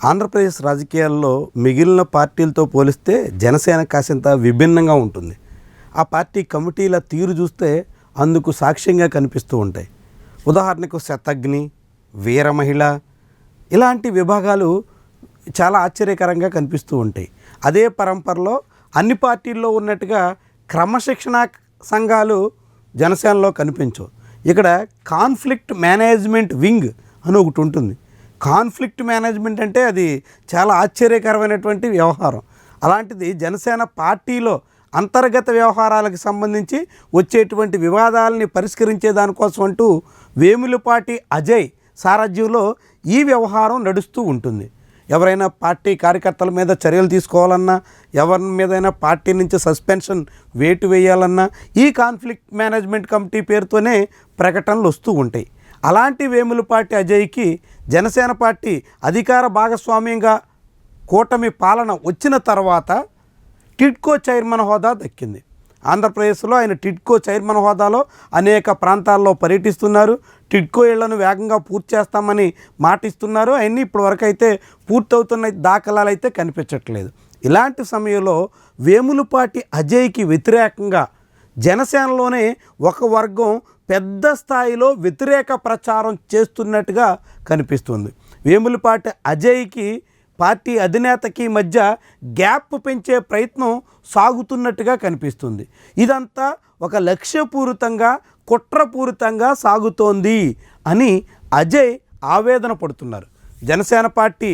ఆంధ్రప్రదేశ్ రాజకీయాల్లో మిగిలిన పార్టీలతో పోలిస్తే జనసేన కాసింత విభిన్నంగా ఉంటుంది. ఆ పార్టీ కమిటీల తీరు చూస్తే అందుకు సాక్ష్యంగా కనిపిస్తూ ఉంటాయి. ఉదాహరణకు శతఘ్ని, వీర మహిళ ఇలాంటి విభాగాలు చాలా ఆశ్చర్యకరంగా కనిపిస్తూ ఉంటాయి. అదే పరంపరలో అన్ని పార్టీల్లో ఉన్నట్టుగా క్రమశిక్షణ సంఘాలు జనసేనలో కనిపించవు. ఇక్కడ కాన్ఫ్లిక్ట్ మేనేజ్మెంట్ వింగ్ అని ఒకటి ఉంటుంది. కాన్ఫ్లిక్ట్ మేనేజ్మెంట్ అంటే అది చాలా ఆశ్చర్యకరమైనటువంటి వ్యవహారం. అలాంటిది జనసేన పార్టీలో అంతర్గత వ్యవహారాలకు సంబంధించి వచ్చేటువంటి వివాదాలని పరిష్కరించే దానికోసం అంటూ వేములపాటి అజయ్ సారథ్యంలో ఈ వ్యవహారం నడుస్తూ ఉంటుంది. ఎవరైనా పార్టీ కార్యకర్తల మీద చర్యలు తీసుకోవాలన్నా, ఎవరి మీదైనా పార్టీ నుంచి సస్పెన్షన్ వేటు వేయాలన్నా ఈ కాన్ఫ్లిక్ట్ మేనేజ్మెంట్ కమిటీ పేరుతోనే ప్రకటనలు వస్తూ ఉంటాయి. అలాంటి వేములపాటి అజయ్కి జనసేన పార్టీ అధికార భాగస్వామ్యంగా కూటమి పాలన వచ్చిన తర్వాత టిడ్కో చైర్మన్ హోదా దక్కింది. ఆంధ్రప్రదేశ్లో ఆయన టిడ్కో చైర్మన్ హోదాలో అనేక ప్రాంతాల్లో పర్యటిస్తున్నారు. టిడ్కో ఇళ్లను వేగంగా పూర్తి చేస్తామని మాటిస్తున్నారు. అవన్నీ ఇప్పటివరకు అయితే పూర్తవుతున్న దాఖలాలు అయితే కనిపించట్లేదు. ఇలాంటి సమయంలో వేములపాటి అజయ్కి వ్యతిరేకంగా జనసేనలోనే ఒక వర్గం పెద్ద స్థాయిలో వ్యతిరేక ప్రచారం చేస్తున్నట్టుగా కనిపిస్తుంది. వేములపాటి అజయ్కి పార్టీ అధినేతకి మధ్య గ్యాప్ పెంచే ప్రయత్నం సాగుతున్నట్టుగా కనిపిస్తుంది. ఇదంతా ఒక లక్ష్యపూరితంగా కుట్రపూరితంగా సాగుతోంది అని అజయ్ ఆవేదన పడుతున్నారు. జనసేన పార్టీ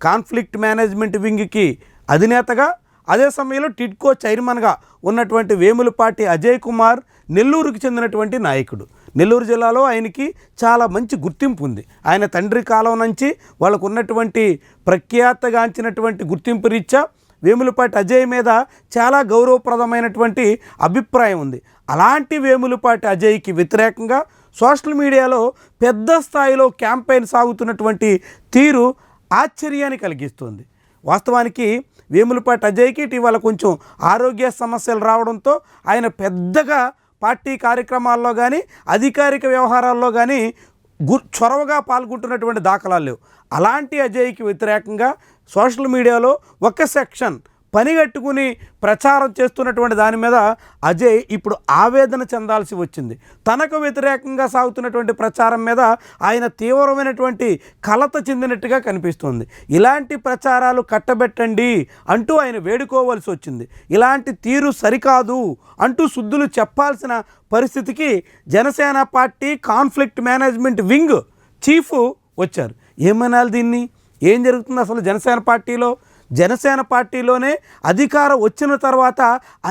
కాన్ఫ్లిక్ట్ మేనేజ్మెంట్ వింగ్కి అధినేతగా, అదే సమయంలో టిడ్కో చైర్మన్గా ఉన్నటువంటి వేములపాటి అజయ్ కుమార్ నెల్లూరుకి చెందినటువంటి నాయకుడు. నెల్లూరు జిల్లాలో ఆయనకి చాలా మంచి గుర్తింపు ఉంది. ఆయన తండ్రి కాలం నుంచి వాళ్ళకు ఉన్నటువంటి ప్రఖ్యాతగాంచినటువంటి గుర్తింపు రీత్యా వేములపాటి అజయ్ మీద చాలా గౌరవప్రదమైనటువంటి అభిప్రాయం ఉంది. అలాంటి వేములపాటి అజయ్కి వ్యతిరేకంగా సోషల్ మీడియాలో పెద్ద స్థాయిలో క్యాంపెయిన్ సాగుతున్నటువంటి తీరు ఆశ్చర్యాన్ని కలిగిస్తుంది. వాస్తవానికి వేములపాటి అజయ్కి ఇటీవల కొంచెం ఆరోగ్య సమస్యలు రావడంతో ఆయన పెద్దగా పార్టీ కార్యక్రమాల్లో కానీ అధికారిక వ్యవహారాల్లో కానీ చొరవగా పాల్గొంటున్నటువంటి దాఖలాలు లేవు. అలాంటి అజయ్కి వ్యతిరేకంగా సోషల్ మీడియాలో ఒక సెక్షన్ పనిగట్టుకుని ప్రచారం చేస్తున్నటువంటి దాని మీద అజయ్ ఇప్పుడు ఆవేదన చెందాల్సి వచ్చింది. తనకు వ్యతిరేకంగా సాగుతున్నటువంటి ప్రచారం మీద ఆయన తీవ్రమైనటువంటి కలత చెందినట్టుగా కనిపిస్తుంది. ఇలాంటి ప్రచారాలు కట్టబెట్టండి అంటూ ఆయన వేడుకోవాల్సి వచ్చింది. ఇలాంటి తీరు సరికాదు అంటూ శుద్ధులు చెప్పాల్సిన పరిస్థితికి Janasena party conflict management wing chief వచ్చారు. ఏమనాలి దీన్ని? ఏం జరుగుతుంది అసలు జనసేన పార్టీలో? జనసేన పార్టీలోనే అధికారం వచ్చిన తర్వాత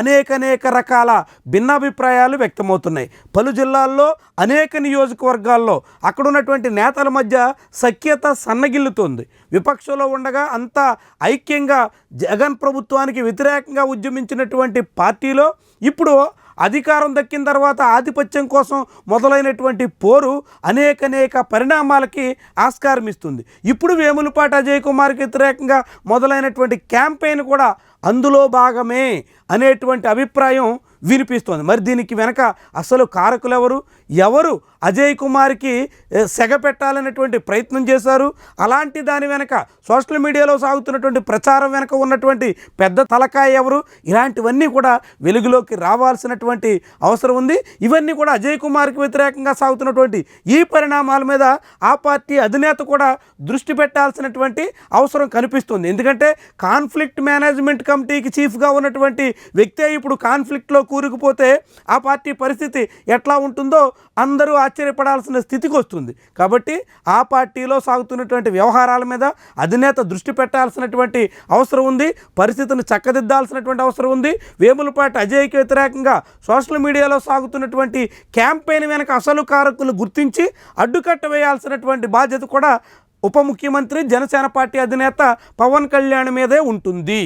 అనేక రకాల భిన్నాభిప్రాయాలు వ్యక్తమవుతున్నాయి. పలు జిల్లాల్లో అనేక నియోజకవర్గాల్లో అక్కడ ఉన్నటువంటి నేతల మధ్య సఖ్యత సన్నగిల్లుతోంది. విపక్షంలో ఉండగా అంతా ఐక్యంగా జగన్ ప్రభుత్వానికి వ్యతిరేకంగా ఉద్యమించినటువంటి పార్టీలో ఇప్పుడు అధికారం దక్కిన తర్వాత ఆధిపత్యం కోసం మొదలైనటువంటి పోరు అనేక పరిణామాలకి ఆస్కారం ఇస్తుంది. ఇప్పుడు వేములపాటి అజయ్ కుమార్కి వ్యతిరేకంగా మొదలైనటువంటి క్యాంపెయిన్ కూడా అందులో భాగమే అనేటువంటి అభిప్రాయం వినిపిస్తోంది. మరి దీనికి వెనక అసలు కారకులు ఎవరు అజయ్ కుమార్కి సెగ పెట్టాలనేటువంటి ప్రయత్నం చేశారు? అలాంటి దాని వెనక సోషల్ మీడియాలో సాగుతున్నటువంటి ప్రచారం వెనక ఉన్నటువంటి పెద్ద తలకాయ ఎవరు? ఇలాంటివన్నీ కూడా వెలుగులోకి రావాల్సినటువంటి అవసరం ఉంది. ఇవన్నీ కూడా అజయ్ కుమార్కి వ్యతిరేకంగా సాగుతున్నటువంటి ఈ పరిణామాల మీద ఆ పార్టీ అధినేత కూడా దృష్టి పెట్టాల్సినటువంటి అవసరం కనిపిస్తుంది. ఎందుకంటే కాన్ఫ్లిక్ట్ మేనేజ్మెంట్ కమిటీకి చీఫ్గా ఉన్నటువంటి వ్యక్తే ఇప్పుడు కాన్ఫ్లిక్ట్లో కూరుకుపోతే ఆ పార్టీ పరిస్థితి ఎట్లా ఉంటుందో అందరూ ఆశ్చర్యపడాల్సిన స్థితికి వస్తుంది. కాబట్టి ఆ పార్టీలో సాగుతున్నటువంటి వ్యవహారాల మీద అధినేత దృష్టి పెట్టాల్సినటువంటి అవసరం ఉంది. పరిస్థితిని చక్కదిద్దాల్సినటువంటి అవసరం ఉంది. వేములపాటి అజయ్కి వ్యతిరేకంగా సోషల్ మీడియాలో సాగుతున్నటువంటి క్యాంపెయిన్ వెనక అసలు కారకులు గుర్తించి అడ్డుకట్ట వేయాల్సినటువంటి బాధ్యత కూడా ఉప ముఖ్యమంత్రి జనసేన పార్టీ అధినేత పవన్ కళ్యాణ్ మీదే ఉంటుంది.